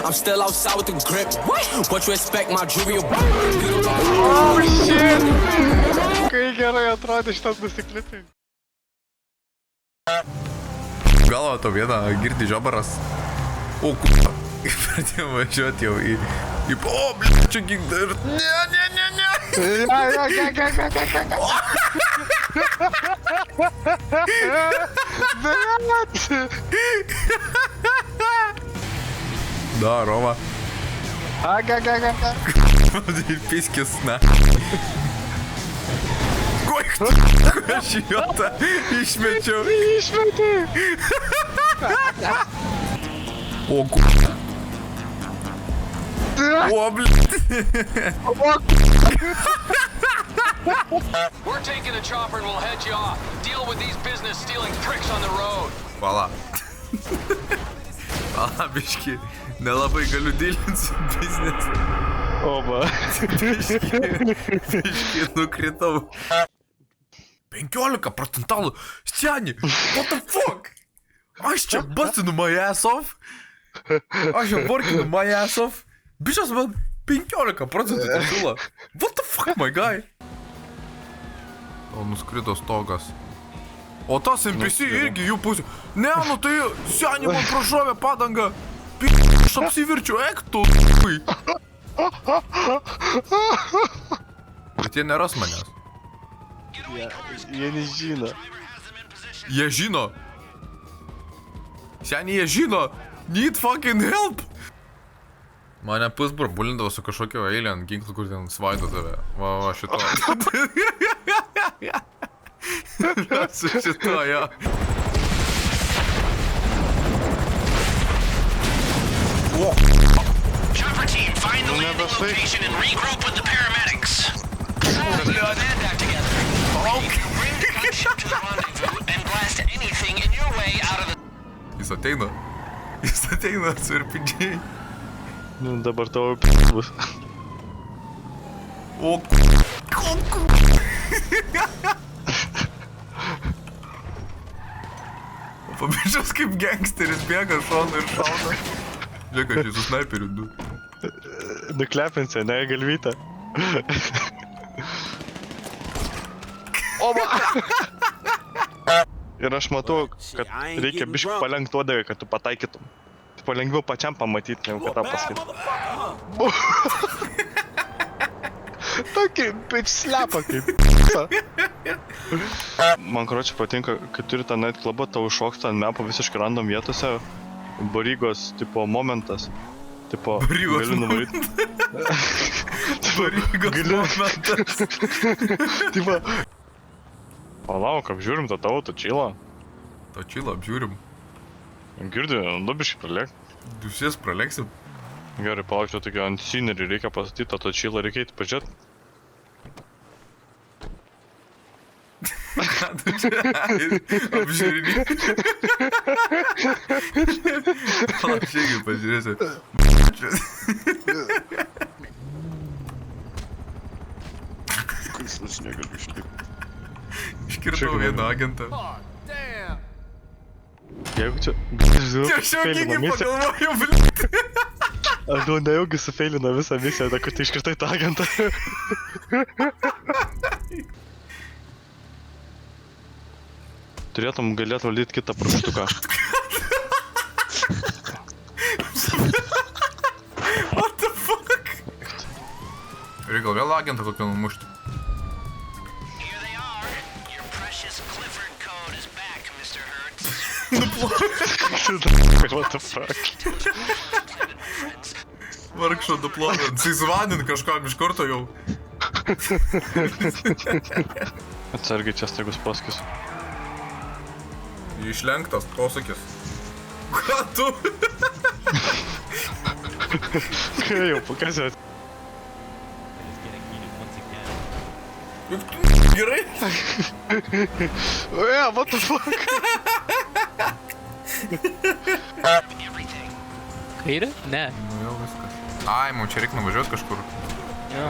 I'm still outside with the grip. What you expect, my jewelry? Oh shit! Kai gerai atrodė šitas nusiklipimas. Galvo to vieną girdi žiobaras. O, pradėjom važiuoti jau į... O, čia gigda ir... Ne. Da, Roma. Ir piskis, na. Aš juotą išmečiau. O, We're taking a chopper and we'll head you off. Deal with these business stealing pricks on the road. Pala, biški, nelabai galiu dilinti su biznes. Oba. Biški, nukritau. 15% Seni, what the fuck? Aš čia basinu my ass off. Aš jau workinu my ass off. Bišas man 15% pasiūlo. What the fuck, my guy? O, nuskrido stogas. O tas NPC irgi jų pusė. Ne, nu tai Seni man prašovė padangą. Aš apsivirčiu, eik tu, ui. Bet jie neras manęs. Jie nežino. Jie žino. Seni, jie žino. Need fucking help. Mane pusburbulindavo su kažkokio alien ginklu, kur ten svaido tave. Va, šito. Su šito, jo. Chopper team, find the landing location and regroup with the paramedics. Land that together. Bring the gunship to the rendezvous and blast anything in your way out of the... Jis ateina su irpidžiai. Nu, dabar tavo bus. O, pabišas kaip gangsteris bėga šonu ir šauna. Žiūrėk, aš jį su snaiperiu du. Nuklepinsi, ne, galvytę. Oba! Ir aš matau, kad reikia biškį palenkt uodegą, kad tu pataikytum. Tipo, lengviau pačiam pamatyti, negu kad tą pasakyti. Tokį bitch slapą kaip Man karočiai patinka, kai turi tą nightclubą, tau šoksta ant mepo visiškai random vietose Barygos, tipo, momentas. Tipo, galiu nuvaryti. Barygos momentas. Tipo, palauk, apžiūrim tą tavo točylą. Točylą apžiūrim. Girdi, dubiškai pralėk. Dusies pralėksim. Gerai, palauk, čia tokio ant scenery reikia pastatyti tą točylą, reikia eiti pažiūrėti. Ką tu čia apžiūrini? Palauk, šiaigi pažiūrėsiu. Kas aš negaliu išlipti. Iškirtau vieną agentą. Jeigu čia... Aš jau gigi pagalvoju, blit. Aš gal nejaugi sufeilino visą misiją, kad tu iškirtai tą agentą. Turėtum galėt valdyti kitą praštuką. What the fuck? Reikia gal vėl agentą kokį numušti. What the fuck? Vargšo deployment. Įsivanint kažkam iš karto jau. Atsargiai čia staigus paskis. Išlenktas posakis. Ką tu? Kai jau pakasėt. Gerai? Yeah, what the fuck? Kairė? Ne. Nu jau viskas. Ai, mums čia reikia nuvažiuoti kažkur. Jo.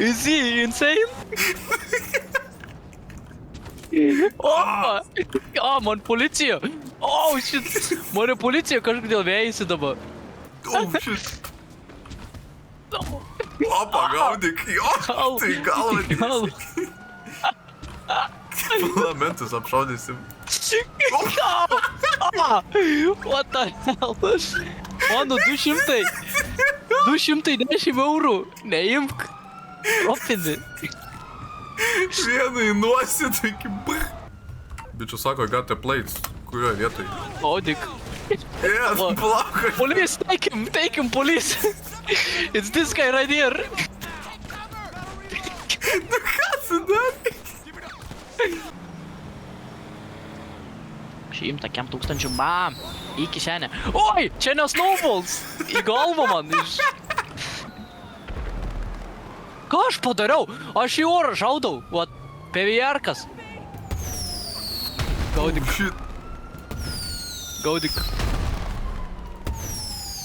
Is he insane? Опа! А, man policija! O, shit! Mane policija kažkodėl vėjasi dabar. Oh, shit. Opa, gaudyk, jo, tai galva Gal. Parlamentus apšaudysim. What the hell? Mano 200. 210 eurų. Neimk. Opini. Vieną į nosį, taigi bach. Bičiu sako, got the plates. Kurioje vietoje? Odik. Yes, palauk. Police, take him, police. It's this guy right here. Kas sudarė? 100 000, bam. Į kišenę. Oi, čia ne snowballs. Į galvą man iš... Ką aš padariau? Aš į orą šaudau. Vat, PVR-kas. Gaudyk. Shit. Gaudyk.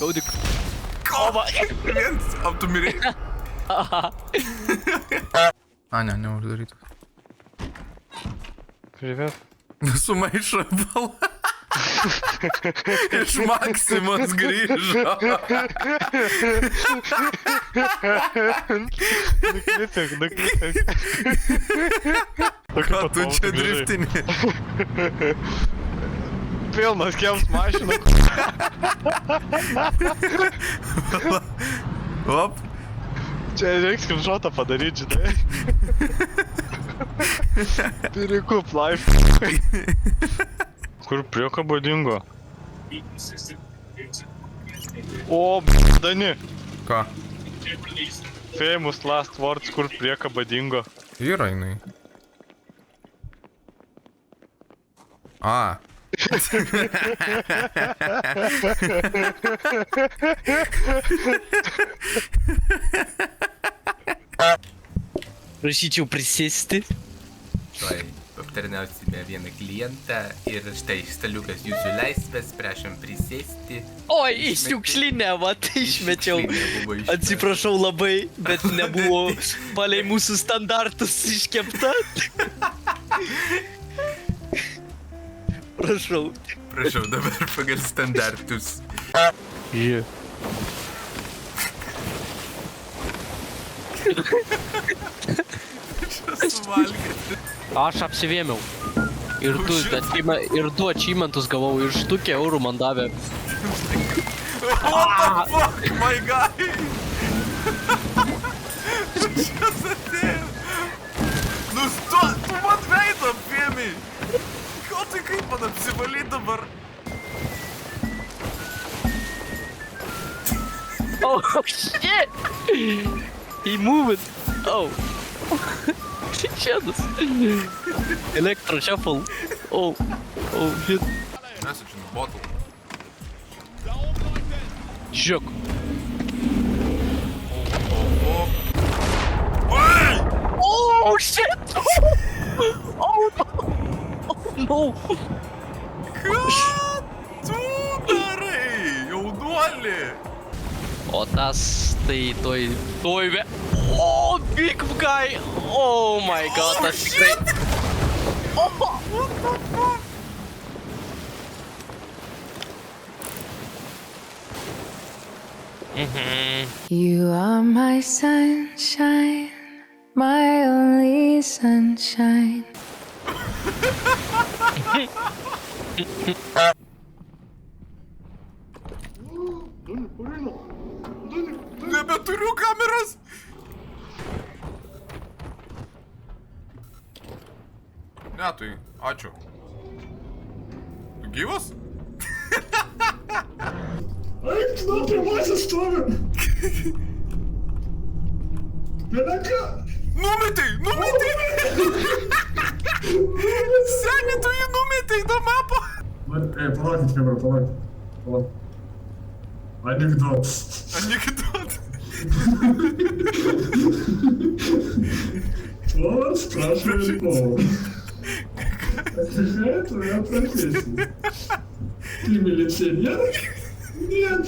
Gaudyk. Kova. Viens, ap tu mirei. A, ne, neuždarytas. Привет. Sumaišo balą. Iš Maksimos grįžo. Nukritik. Ką tu čia driftini? Pilnas kiems mašinų. Op. Čia reiks screenshotą padaryti, žinai. Pirikup life. Kur priekaba dingo? O, Dani. Ką? Famous last words, kur priekaba dingo. Yra jinai. A. Prašyčiau prisėsti. Štai, aptarnausime vieną klientą ir štai staliukas jūsų laisvės, prašom prisėsti. Oi, į šiukšlinę, vat, išmečiau. Atsiprašau labai, bet nebuvo palei mūsų standartus iškepta. Prašau. Prašau, dabar pagal standartus. Jie. Aš apsivėmiau. Ir du achievementus gavau, ir štukė eurų man davė. What the fuck, my guy? Šias atėjo. Nustot, tu man veidą apvėmiai. Ko tai kaip man apsivalyt dabar? Oh, shit! He moved. Oh. Šėdas. Electro shuffle. Oh. Oh, shit. Message in the bottle. Žiūrėk. Oi! Oh, shit! Oh, no! Oh, no! Ką tu darai, jaunuoli? O tas tai toj ve... Oh, big guy! Oh my god, tas tikrai... You are my sunshine, my only sunshine. Nebeturiu kameros! Ne, tai ačiū. Tu gyvas? Eik, tu pirmasis stovi! Vienaka! Numetei! Numetei! Seni, tu jį numetei nuo mapo! Palaukit, chebra, palaukit. Anekdot. Anekdot. Повар спрашивает повар. Какая твоя профессия? Ты милиционер? Нет,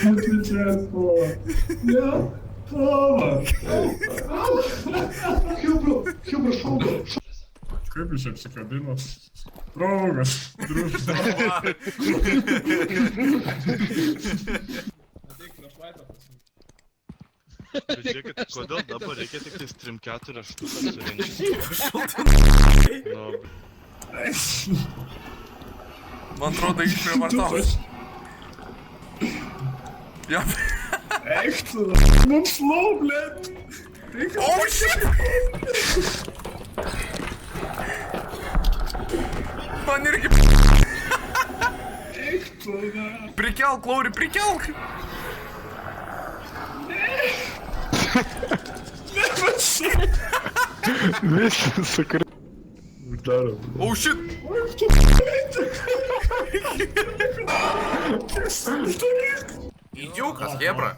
отвечает повар. Я повар. Хебра, шоу. Kaip jūs čia apsikabinot? Draugas, draugas. Bet žiūrėkit, kodėl dabar reikia tik tais 3-4 štukas surinkti. Nu, Man atrodo, išprievartavęs. Ja. Echt? Mums slow, blėt. Oh shit! Man irgi... Echt, na. Prikelk, Lauri, prikelk! visi sukri... Darom. Oh shit! Идиоkas, Hebra.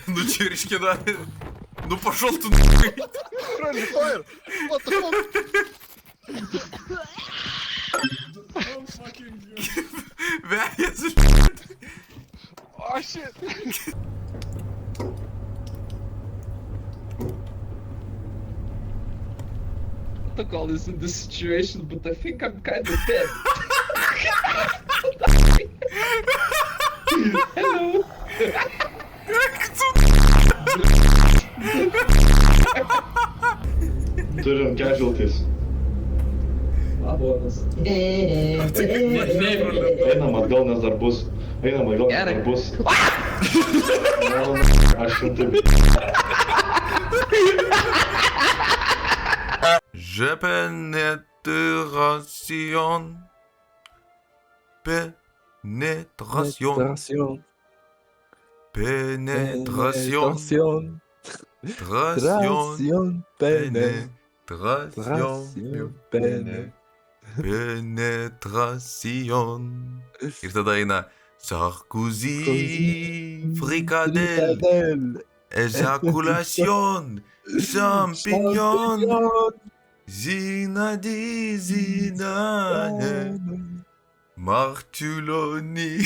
Ну черешки, да. Ну пошел ты нахуй. Вяз. Oh shit! The call is in this situation, but I think I'm kind of dead. Hello. Turim casualties. Labonas. Einam atgal, nes dar bus. Einam atgal, nes dar bus. Aš šimtai. Je pénétration. Pénétration. Pénétration. Pénétration. Pénétration. Ir tada eina Sarkozy, fricadelle, éjaculation, champignon, Zinadi Zidane, Martuloni.